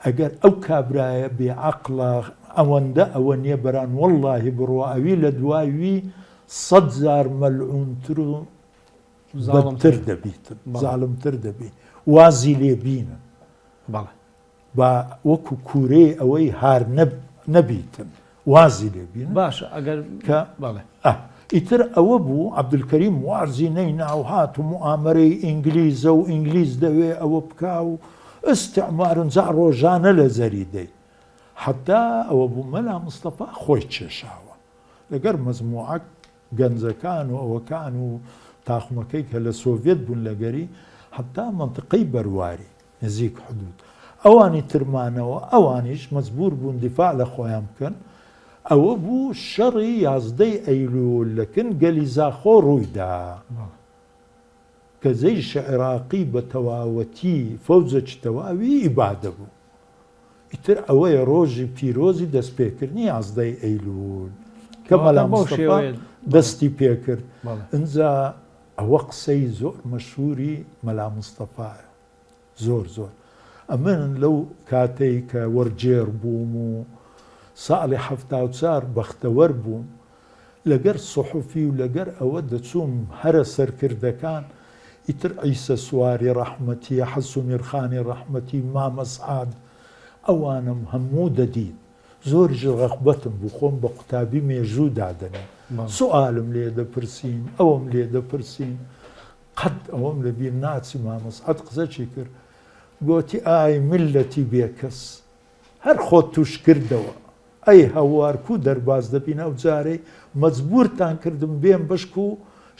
S2: ئەگەر ئەو کابرایە بێعەقڵە ئەوەندە ئەوە نییە بەران وەڵڵاهی بڕواوی لە دوایوی 100 جار مەلعونتر و بەدتر دەبیتن زاڵمتر دەبی وازی لێبینن بە وەکو کوورەی ئەوەی هار نەبیتن وازی لێبین
S1: باشە ئەگەر
S2: کە ئیتر ئەوە بوو عەبدولکەریم وارزی نەیناو هات و موئامەرەی ئینگلیزە و ئینگلیز دەوێ ئەوە بکا و ئستیعمارنجا ڕۆژانە لە زەری دەی حتا ئەوە بوو مەلا مستەفا خۆی کێشاوە لەگەر مەزموعەک گەنجەکان و ئەوەکان و تاخمەکەی کە لە سۆڤێت بوون لەگەری حتا منطقەی بەرواری نزیک حدود ئەوانی ترمانەوە ئەوانیش مەجبور بوون دیفاع لە خۆیان بکەن ئەوە بوو شەڕی 11 ئەیلول لەکن گەلی زاخۆ ڕوویدا کە جەیشە عێراقی بە تەواوەتی فەوجێکی تەواوی ئیبادە بوو ئیتر ئەوەیە ڕۆژی پیرۆزی دەستپێکردنی 11 ئەیلول کە مەلا مستەفا دەستی پێکرد ئینجا ئەوە قسەی زۆر مەشهوری مەلا مستەفایە زۆر ئەمن لەو کاتەی کە وەرجێر بووم و ساڵی 74 بەختەوەر بووم لەگەر سوحوفی و لەگەر ئەوە دەچووم هەرە سەرکردەکان ئیتر عیسە سواری ڕەحمەتی حەسوو میرخانی ڕەحمەتی مامەسعاد ئەوانم هەموو دەدید زۆرش ڕەغبەتم بوو خۆم بە قوتابی مێژوو دادەنێ سوالم لێ دەپرسین ئەوم لێ دەپرسین قەت ئەوەم لەبیر ناچی مامەسعاد قسەچی کرد گوتی ئای ملەتی بێکەس هەر خۆت توش کردەوە ئەی هەوارکو دەرباز دەبین ئەو جارەی مەجبورتان کردم بێم بشک و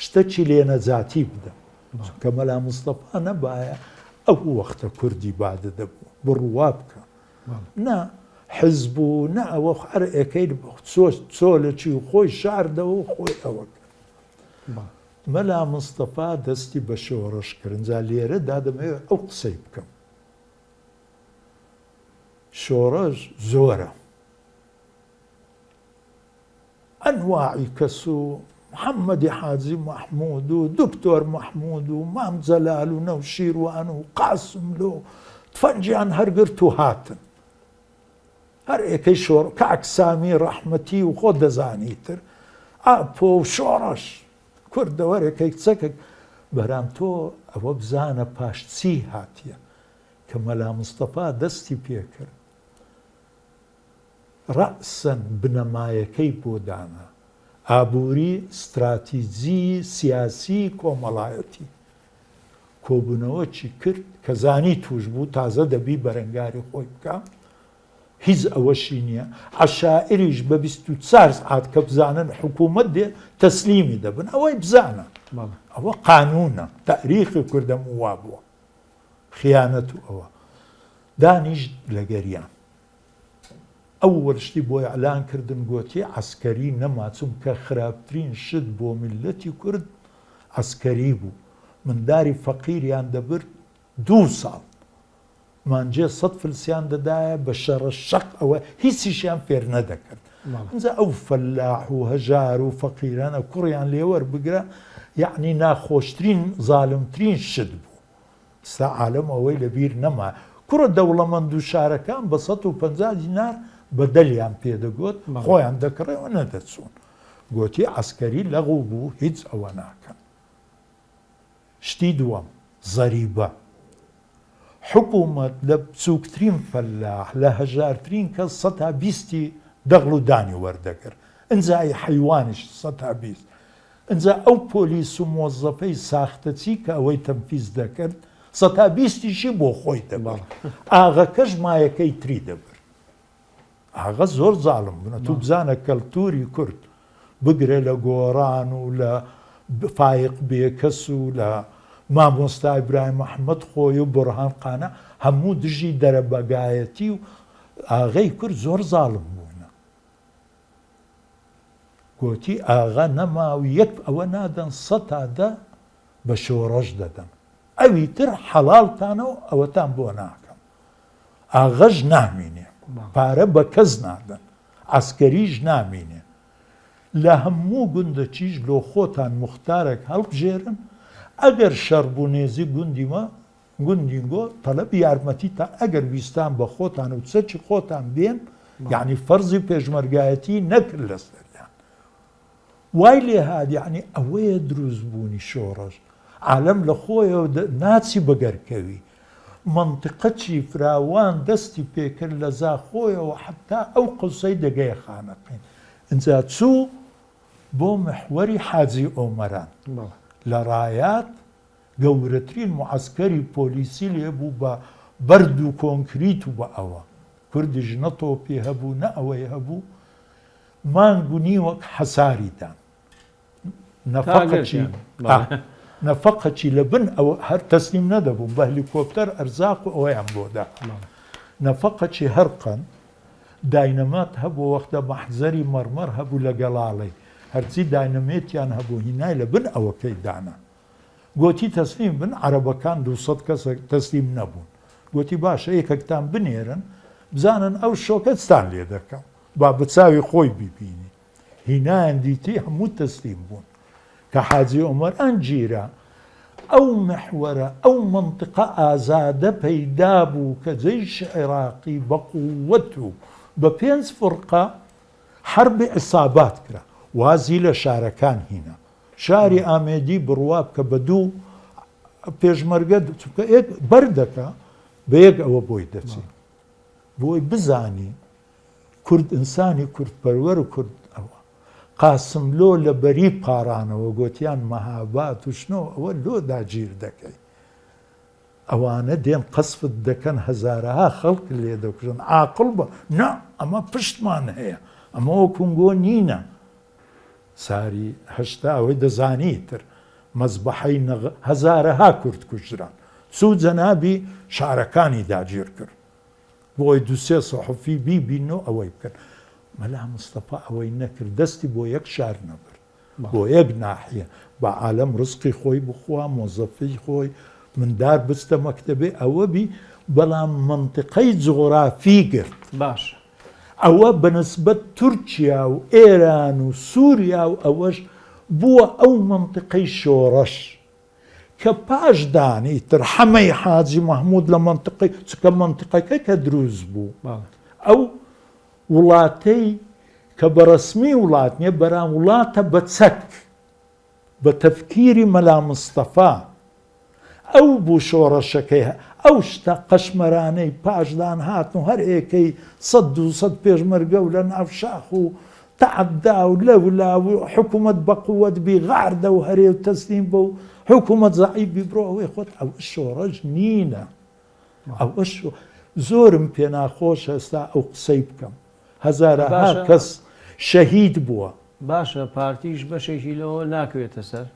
S2: شتەکی لێ نەجاتی بدەم کە مەلا مستەفا نەبایە ئەو وەختە کوردی بادە دەبوو بڕوا بکە نا حزب و نە ئەوە هەر ئەەکەی چۆلەکی و خۆی شاردەوە و خۆی ئەوە مەلا مستەفا دەستی بە شۆڕش کردنجا لێرە دادەمەوێت ئەو قسەی بکەم شۆڕەش زۆرە ئەنواعی کەس و محەممەدی حاجی مەحموود و دکتۆر مەحموود و مام جەلال و نەوشیروان و قاسم لۆ تفەنجیان هەرگرت و هاتن هەر ئێکەی شۆڕ کاکسامی ڕەحمەتی و خۆ دەزانیتر ئاپۆ و شۆڕەش کوردەوەرێکەی چەکە بەرام تۆ ئەوە بزانە پاش چی هاتیە کە مەلا مستەفا دەستی پێکرد ڕەسەن بنەمایەکەی بۆ دانا ئابووری استراتیجی سیاسی کۆمەڵایەتی کۆبوونەوەکی کرد کە زانی توش بوو تازە دەبی بەرەنگاری خۆی بکە هیچ ئەوەشی نییە عەشائریش بە 24 سعات کە بزانن حکوومەت دێ تەسلیمی دەبن ئەوەی بزانە ئەوە قانونە تاریخی کوردەم وا بووە خیانەت و ئەوە دانیش لەگەریان ئەو وەرشتی بۆی ئەلان کردن گوتی عەسکەری نەماچوم کە خراپترین شت بۆ میلەتی کورد عەسکەری بوو منداری فەقیریان دەبرد 2 ساڵ مانجێ 100 فلسیان دەدایە بە شەڕە شەق ئەوە هیچیشیان فێر نەدەکرد ئەنجا ئەو فەلاح و هەژار و فەقیرانە کوڕیان لێوەربگرە یعنی ناخۆشترین زاڵمترین شت بوو ستا عالەم ئەوەی لەبیر نەما کوڕە دەوڵەمەند و شارەکان بە 150 دینار بەدەلیان پێدەگوت خۆیان دەکڕێەوە نەدەچوون گوتی عەسکەری لەغوو بوو هیچ ئەوە ناکەن شتی دووەم زەریبە حکوومەت لە بچووکترین فەلاح لە هەژارترین کەس 120 دەغڵ و دانی وەردەگرت ئەنجای حیوانیش 120 ئەنجا ئەو پۆلیس و مۆزەفەی ساختەچی کە ئەوەی تەنفیز دەکرد 120شی بۆ خۆی دەبڵ ئاغەکەش مایەکەی تری دەبرد ئاغا زۆر زاڵم بنە تو بزانە کەلتوری کورد بگرێ لە گۆڕان و لە فایق بێکەس و لە مامۆستا ئیبراهیم محەممەد خۆی و بورهان قانە هەموو دژی دەرەبەگایەتی و ئاغای کورد زۆر زاڵم بوونە گوتی ئاغا نەماوی یەک ئەوە نادەن 100 بە شۆڕەش دەدەن ئەوی تر حەڵالتانەوە ئەوەتان بۆ ناکەم ئاغەش نامینێ پارە بە کەس نادەن عەسکەریش نامینێ لە هەموو گوندەچیش لۆ خۆتان مختارێک هەڵبژێرن ئەگەر شەڕ بوو نێزی گوندیمە گوندینگۆ تەلەب یارمەتی تا ئەگەر ویستان بە خۆتان و چەکی خۆتان بێن یعنی فەرزی پێشمەرگایەتی نەکرد لەسەریان وای لێ هات یعنی ئەوەیە دروست بوونی شۆڕش عالەم لە خۆیەوە ناچی بەگەرکەوی منطقەچی فراوان دەستی پێکرد لە زاخۆیەوە حتا ئەو قسەی دەگەیە خانەقین ئینجا چوو بۆ محوەری حاجی ئۆمەران لە ڕایات گەورەترین معسکەری پۆلیسی لێ بوو بە بەرد و کۆنکریت و بە ئەوە کوردیش نەتۆپی هەبوو نە ئەوەی هەبوو مانگ و نیوەک حەساریدان نەفەقەچی لە بن ئەوە هەر تەسلیم نەدەبوو بە هەلیکۆپتەر ئەرزاق و ئەوەیان بۆدا نەفەقەچی هەرقەن داینەمات هەبوو وەختە مەحزەری مەرمەر هەبوو لە گەڵاڵەی هەرچی داینەمێتیان هەبوو هینای لە بن ئەوەکەی دانا گوتی تەسلیم بن عەرەبەکان 200 کەس تەسلیم نەبوون گوتی باشە یەکێکتان بنێرن بزانن ئەو شۆکەتستان لێ دەکەم با بچاوی خۆی بیبینی هینایان دیتی هەموو تەسلیم بوون کە حاجی عومەر ئەنجیرە ئەو محوەرە ئەو منطقە ئازادە پەیدا بوو کە جەیش عێراقی بە قووەت و بە 5 فڕقە حربی عیسابات کرا وازی لە شارەکان هینە شاری ئامێدی بڕوا بکە بە دوو پێشمەرگە چونکە بەردەکە بە یەک ئەوە بۆی دەچێت بۆی بزانی کورد ئینسانی کوردپەروەر و کورد ئەوە قاسملۆ لە بەری پارانەوە گوتیان مەهابات و شنەوە ئەوە لۆ داگیر دەکەی ئەوانە دێن قەسفت دەکەن هەزارەها خەڵک لێ دەکوژن عاقڵ بە نا ئەمە پشتمان هەیە ئەمە وەکونگۆ نینە ساری هەشتا ئەوەی دەزانیتر مەزبەحەی هەزارەها کورد کوژران سوود جەنابی شارەکانی داگیر کرد بۆی دووسێ سەحوفی بیبینەوە ئەوەی بکەن مەلا مستەفا ئەوەی نەکرد دەستی بۆ یەک شار نەبرد بۆ یەک ناحیە بە عالەم ڕزقی خۆی بخوا مۆزەفی خۆی مندار بستە مەکتەبێ ئەوە بی بەڵام منطقەی جغرافی گرت
S1: باش
S2: ئەوە بەنسبەت تورکیا و ئێران و سووریا و ئەوەش بووە ئەو منطقەی شۆڕەش کە پاشدانی تر حەمەی حاجی مەحموود لە منطقەی چکە منطقەکە کە دروست بوو ئەو وڵاتەی کە بەڕەسمی وڵات نیە بەرام وڵاتە بە چەک بە تەفکیری مەلا مستەفا ئەو بوو شۆڕەشەکەی ئەو شتە قەشمەرانەی پاشدان هاتن و هەر ئێکەی 100 پێشمەرگە و لە ناو شاخ و تەعەدا و لەولا و حکوومەت بە قووەت بی غاردە و هەرێ و تەسلیم بە و حکوومەت زەعیبی بڕۆ ئەوەی خۆت ئەو شۆڕەش نینە ئەوە زۆرم پێ ناخۆشە ئێستا ئەو قسەی بکەم هەزارەها کەس شەهید بووە
S1: باشە پارتیش بەشێکی لەوە ناکەوێتە سەر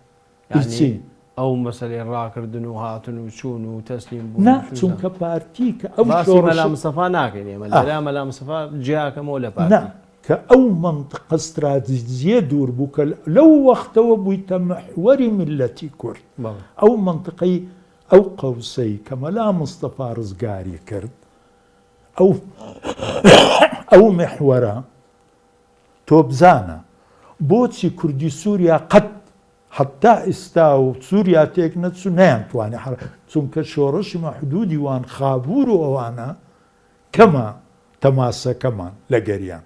S2: هیچی
S1: ئەو مەسەلەی ڕاکردن و هاتن و چوون و تەسلیم بوون
S2: نا چونکە پارتی کە ئەو
S1: مەلا مستەفا ناکەین ئێمە لەلا مەلا مستەفا جیاکەمەوە لە پارتی
S2: کە ئەو منطقە استراتیجیە دوور بوو کە لەو وەختەوە بوویتە محوەری میلەتی کورد ئەو منطقەی ئەو قەوسەی کە مەلا مستەفا ڕزگاری کرد ئەو محوەرە تۆ بزانە بۆچی کوردی سووریا قەت حتا ئێستا و سووریا تێک نەچوو نەیانتوانێ چونکە شۆڕشی مەحدودی وان خابوور و ئەوانە کەمە تەماسەکەمان لە گەریان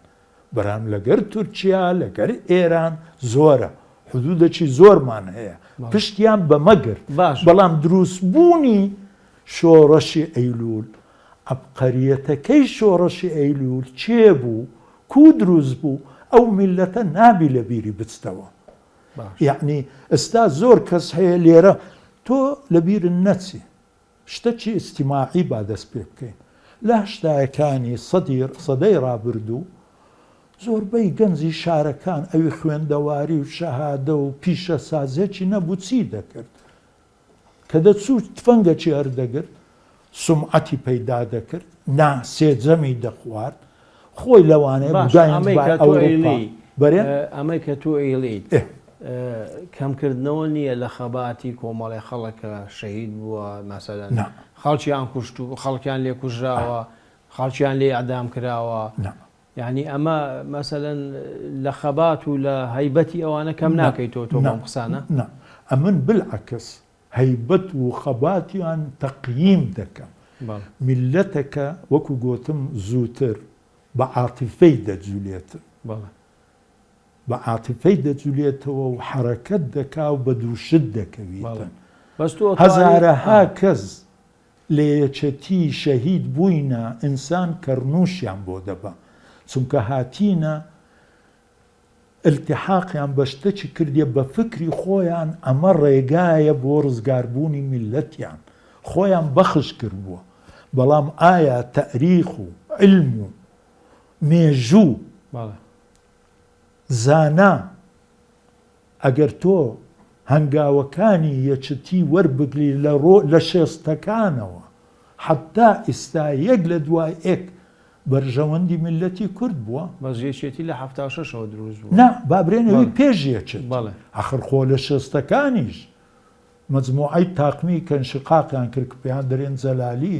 S2: بەرام لەگەر تورکیا لەگەر ئێران زۆرە حدودەکی زۆرمان هەیە پشتیان بەمەگرت بەڵام دروستبوونی شۆڕەشی ئەیلول عەبقەریەتەکەی شۆڕەشی ئەیلول چێ بوو کو دروست بوو ئەو میلەتە نابی لە بیری بچتەوە یعنی ئێستا زۆر کەس هەیە لێرە تۆ لە بیرن نەچی شتەکی ئیجتیماعی با دەست پێ بکەین لە هەشتاەکانی سەدەی ڕابردوو زۆربەی گەنجی شارەکان ئەوی خوێندەواری و شەهادە و پیشە سازێکی نەبوو چی دەکرد کە دەچوو تفەنگەکی هەردەگرت سومعەتی پەیدا دەکرد سێجەمی دەخوارد خۆی لەوانەیە
S1: ئەمەی کە تۆ ئەیڵیت کەمکردنەوە نییە لە خەباتی کۆمەڵی خەڵکە شەهید بووە مەسەلەن خەڵکیان کوشت و خەڵکیان لێ کوژراوە خەڵکیان لێ ئەدام کراوە یعنی ئەمە مەسەلەن لە خەبات و لە هەیبەتی ئەوانە کەم ناکەیت تۆ بەم قسانە
S2: ئەمن بالعکس هەیبەت و خەباتیان تەقییم دەکەم میلەتەکە وەکو گوتم زووتر بە عاتیفەی دەجولێتن بە عاتیفەی دەجولێتەوە و حرەکەت دەکا و بە دووشت دەکەویتن هەزارەها کەس لە یەکێتی شەهید بووینە ئینسان کەڕنووشیان بۆ دەبە چونکە هاتینە التحاقیان بە شتێکی کردیە بە فکری خۆیان ئەمە ڕێگایە بۆ ڕزگاربوونی میلەتیان خۆیان بەخش کردبووە بەڵام ئایا تەریخ و علم و مێژوو زانا ئەگەر تۆ هەنگاوەکانی یەکێتی وەربگری لە شێستەکانەوە حتا ئێستا یەک لە دوای ئێک بەرژەوەندی میلەتی کورد بووە
S1: بەژێشێتی لە 76ەوە دروست بوو
S2: نا بابرێنەوەی پێشیەچێت ئاخر خۆ لە شێستەکانیش مەجموعەی تاقمی کە انشقاقیان کرد کە پێیان دەرێن جەلالی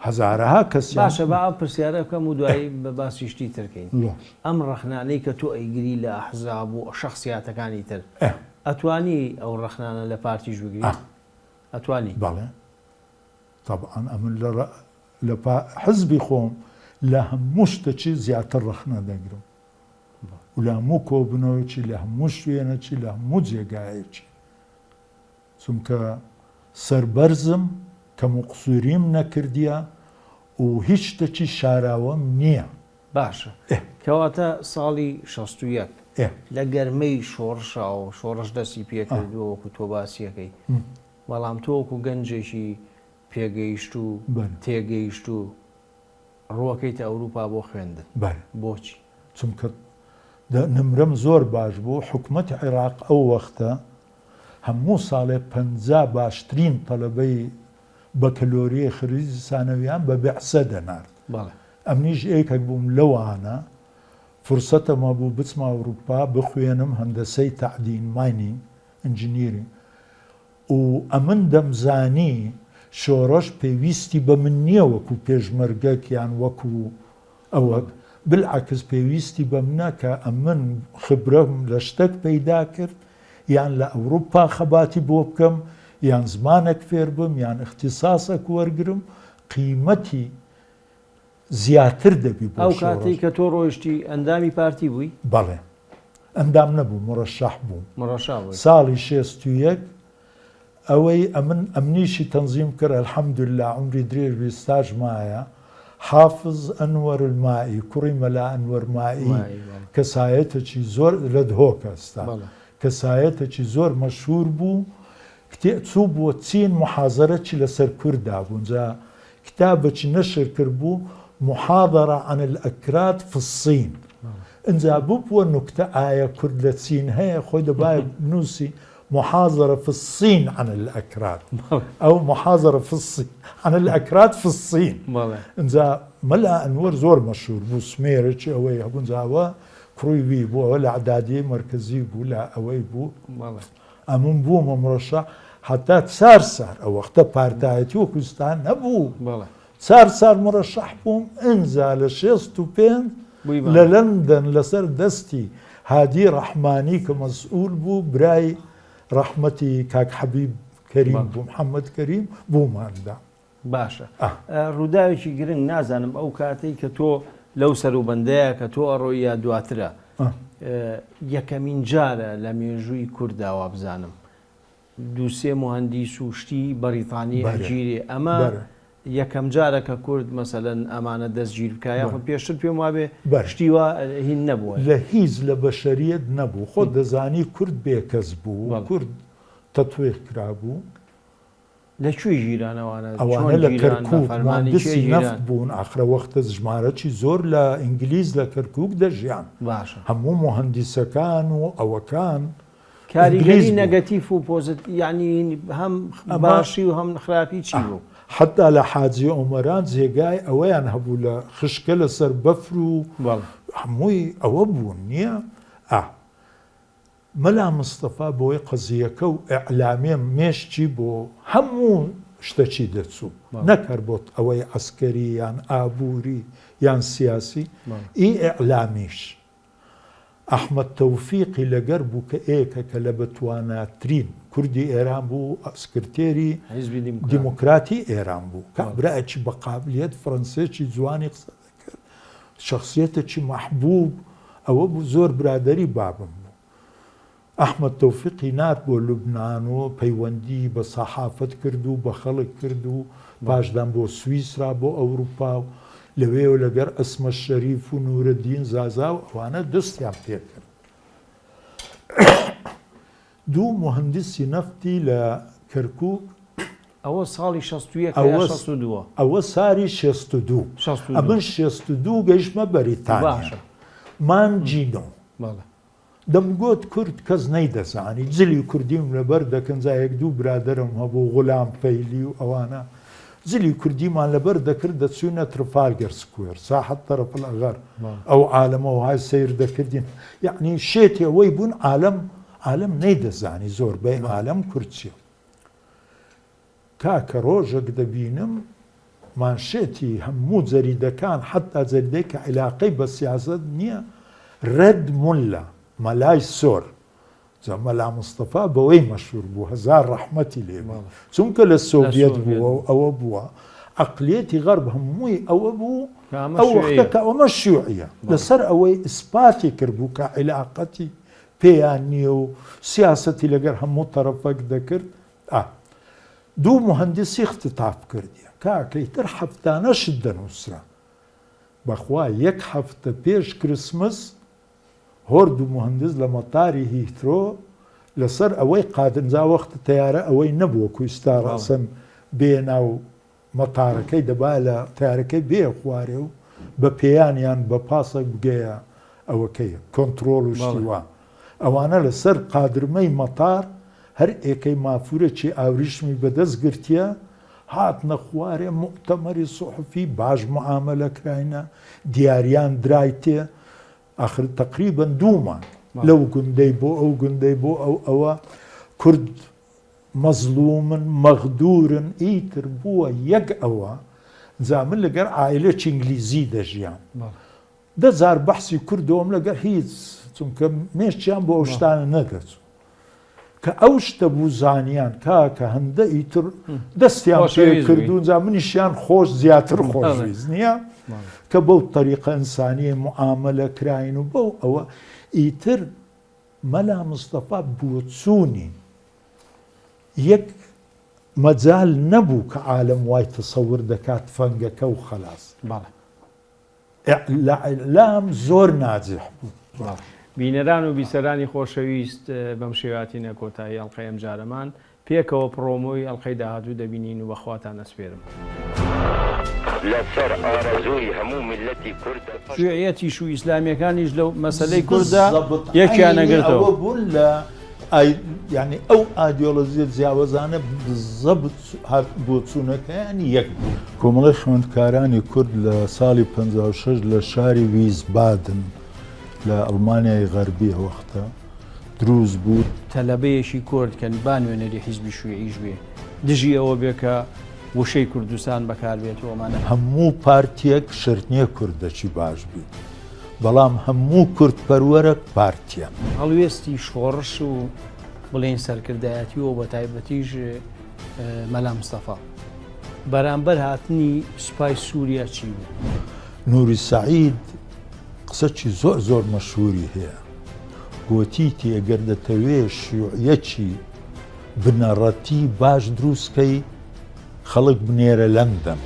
S2: هەزارەها کەسیان
S1: باشە بە ئەم پرسیارە بکەم و دوایی بە باسی شتی ترکەین ئەم ڕەخنانەی کە تۆ ئەیگری لە ئەحزاب و شەخسیاتەکانی تر ئەتوانی ئەو ڕەخنانە لە پارتیش بگری ئەتوانی
S2: بەڵێ طبعا ئەمن لە حزبی خۆم لە هەموو شتێکی زیاتر ڕەخنە دەگرم و لە هەموو کۆبنەوەیکی لە هەموو شوێنەکی لە هەموو جێگایەکی چونکە سەربەرزم کەم و قسووریم نەکردیە و هیچ شتێکی شاراوەم نییە
S1: باشە کەواتە ساڵی 61 لە گەرمەی شۆڕشا و شۆڕش دەستی پێکردووە وەکو تۆ باسیەکەی بەڵام تۆ وەکو گەنجێکی پێگەیشت و تێگەیشت و ڕووەکەیتە ئەوروپا بۆ خوێندن بۆچی
S2: چونکە نمرم زۆر باش بوو حکومەتی عێراق ئەو وەختە هەموو ساڵێ 50 باشترین تەلەبەی بەکەلۆریە خریزی سانەویان بە بێعسە دەنارد ئەمنیش ئێکێک بووم لەوانە فرسەتەمە بوو بچمە ئەوروپا بخوێنم هەندەسەی تەعدین ماینینگ ئنجینیری و ئەمن دەمزانی شۆڕش پێویستی بە من نییە وەکو پێشمەرگەکیان وەکو ئەوە بالعکس پێویستی بە منە کە ئەمن خبرەم لە شتێک پەیدا کرد یان لە ئەوروپا خەباتی بۆ بکەم یان زمانێک فێر بم یان اختصاسێک وەرگرم قیمەتی زیاتر دەبی بۆ
S1: ئەو کاتی کە تۆ ڕۆیشتی ئەندامی پارتی بووی
S2: بەڵێ ئەندام نەبوو مڕەشەح بووم
S1: ساڵی
S2: 61 ئەوەی ئەمنیشی تەنزیم کرد الحەمدولله عمری درێژ ستاژ مایە حافظ ئەنوەر المائی کوڕی مەلا ئەنوەر مائی کەسایەتێکی زۆر لە دهۆکە ئێستا کەسایەتێکی زۆر مەشهور بوو چوو بووە چین محازەرەکی لەسەر کووردا بوو جا کتابێکی نەشر کرد بوو محاضرة عن الأكراد في الصين انجا بوبوە نکتە ئایا کورد لە چین هەیە خۆی دەبایە بنووسی محاضرة في الصين عن الأكراد أو محاضرة في الصين عن الأكراد في الصين انجا مەلا ئەنوەر زۆر مەشهور بوو سمێرێکی ئەوەی هەبوو جاوە کوڕی وی بوو ئەوە لە عەدادیە مەرکەزی بوو لە ئەوەی بوو ئەمن بوومە مڕەشەح حتا 4 سار ئەو وەختە پارتایەتی وە کوردستان نەبوو 4 سار مڕەشەح بووم ئینجا لە 65 لە لەندەن لەسەر دەستی هادی ڕەحمانی کە مەسئول بوو برای ڕەحمەتی کاک حەبیب کەریم بوو محەممەد کەریم بووماندا
S1: باشە ڕووداوێکی گرنگ نازانم ئەو کاتەی کە تۆ لەو سەروبەندەیە کە تۆ ئەڕۆی یا دواترە یەکەمین جارە لە مێژووی کورداوا بزانم دووسێ مهندیس و شتی بەریتانی ئەگیری ئەمە یەکەم جارە کە کورد مەسەلەن ئەمانە دەستگیر بکایە خۆ پێشتر پێم وابێ شتیوە هین نەبووە
S2: لە هیچ لە بەشەریەت نەبوو خۆ دەزانی کورد بێکەس بوو کورد تەتوێ کرابوو
S1: لەکوێ ژیرانەوانە
S2: ئەوانە لە کەرکووک مهندسی نەفت بوون ئاخرە وەختە ژمارەی زۆر لە ئینگلیز لە کەرکووک دەژیان هەموو مهندسەکان و ئەوەکان
S1: کاریگەری نەگەتیف و پۆزت یعنی هەم باشی و هەم خراپی چی بوو
S2: حتا لە حاجی ئۆمەران جێگای ئەوەیان هەبوو لە خشکە لەسەر بەفر و هەمووی ئەوە بوون نییە مەلا مستەفا بۆی قەزیەکە و ئەعلامێ مێشتی بۆ هەموو شتەکی دەچوو نەکەر بۆت ئەوەی عەسکەری یان ئابووری یان سیاسی ئی ئیعلامیش ئەحمەد تەوفیقی لەگەر بوو کە ئێکەکە لە بەتواناترین کوردی ئێران بوو سکرتێری دیموکراتی ئێران بوو کابراایکی بە قابلیەت فەڕەنسێکی جوانی قسە دەکرد شخصیەتێکی مەحبوب ئەوە بوو زۆر برادەری بابم بوو ئەحمەد تەوفیقی نات بۆ لوبناان و پەیوەندی بە سەحافەت کرد و بە خەڵک کرد و پاشدان بۆ سویسرا بۆ ئەوروپا و لەوێ لەگەر ئەسمە شەریف و نورەدین زازا و ئەوانە دەستیان پێکرد دوو مهندسی نەفتی لە کەرکووک
S1: ئەوە ساڵی 62
S2: ئەوە ساری 62 ئەمن 62 گەیشتمە بەریتانیا مانجینۆ دەمگوت کورد کەس نەیدەزانی جلی کوردیم لەبەر دەکەن زایەک دوو برادرم هەبوو غولام فەیلی و ئەوانە زلی کوردیمان لەبەر دەکرد دەچوونە ترفالگەر سکوێر ساحەت تەرەف الئەغەر ئەو عالەمە وهای سیر دەکردین یعنی شێتی ئەوەی بوون عالەم نەیدەزانی زۆربەی عالەم کورد چیە کاکە ڕۆژێک دەبینم مانشێتی هەموو جەریدەکان حتا جەریدەی کە عیلاقەی بە سیاسەت نییە ڕەد مولە مەلای سۆر مەلا مستەفا بەوەی مەشهور بوو هەزار ڕەحمەتی لێ چونکە لە سۆڤێت بووە و ئەوە بووە عەقلیەتی غەرب هەمووی ئەوە بوو ئەو وەختە کە ئەوەمە شیوعیە لەسەر ئەوەی ئیسپاتی کرد بوو کە عیلاقەتی پێیان نییە و سیاسەتی لەگەر هەموو تەرەفەک دەکرد دوو مهندسی اختتاف کردیە کاکەیتر هەفتانەشت دەنووسرا بەخوا یەک هەفتە پێش کریسمس هۆرد و مهندس لە مەتاری هیترۆ لەسەر ئەوەی قادنجا وەختە تەیارە ئەوەی نەبووە کویستا ڕەسەن بێنا و مەتارەکەی دەبا لە تیارەکەی بێ خوارێ و بە پێیانیان بە پاسێک بگەیە ئەوەکەیە کۆنتترۆل و شتیوان ئەوانە لەسەر قادرمەی مەتار هەر ئێکەی مافورێکی ئاوریشمی بەدەست گرتیە هات نەخوارێ موتەمەری سوحفی باش معاملەکراینە دیاریان درایتێ آخر تقریبا دوومان لەو گوندەی بۆ ئەو گوندەی بۆ ئەوە کورد مەزلومن مەغدورن ئیتر بووە یەک ئەوە زامن لەگەر عائلەی ئینگلیزی دەژیان دەزار بەحسی کوردەوەم لەگەر هیچ چونکە مێشتیان بۆ ئەو شتانە نەدەچوو کە ئەو شتە بوو زانیان کاکە هەندە ئیتر دەستیان پێ کردوون جا منیشیان خۆش زیاتر خۆشویست نییە کە بەو تەریقە ئینسانیە معاملە کراین و بەو ئەوە ئیتر مەلا مستەفا بۆچوونی یەک مەجال نەبوو کە عالەم وای تەسەور دەکات فەنگەکە و خەلاص ئیعلام زۆر ناجح بوو
S1: بینەران و بیسەرانی خۆشەویست بەم شێواتینە کۆتایی ئەڵقەی ئەم جارەمان پێکەوە پرۆمۆی ئەڵقەی داهاتوو دەبینین و بەخواتان ئەسپێرم
S3: لەسەر ئارەزووی هەموو میلەتی کوردە
S1: شیوعیەتیش و ئیسلامیەکانیش لەو مەسەلەی کوردە یەکیان نەگرتەوە
S2: بوون لە یعنی ئەو ئایدیۆلۆژیە جیاوازانە بزەبت بۆچوونەکەیانی یەک بوو کۆمەڵی خوێندکارانی کورد لە ساڵی 56 لە شاری ویسبادن لە ئەڵمانیای غەربی وەختە دروست بوو
S1: تەلەبەیەکی کۆردکەن با نوێنەری حیزبی شوێعیش بێ دژی ئەوە بێ کە وشەی کوردستان بەکاربێتەوەمانە
S2: هەموو پارتیەک شرنیە کوردەکی باش بی بەڵام هەموو کورد پەروەرە پارتیە
S1: هەڵوێستی شۆڕش و بڵێن سەرکردایەتیەوە بە تایبەتیش مەلا مستەفا بەرامبەر هاتنی سوپای سووریا چی بوو
S2: نوری سەعید قسەکی زۆر مەشهوری هەیە گوتیتی ئەگەر دەتەوێ شیوعیەکی بنەڕەتی باش دروستکەی خەڵک بنێرە لەندەن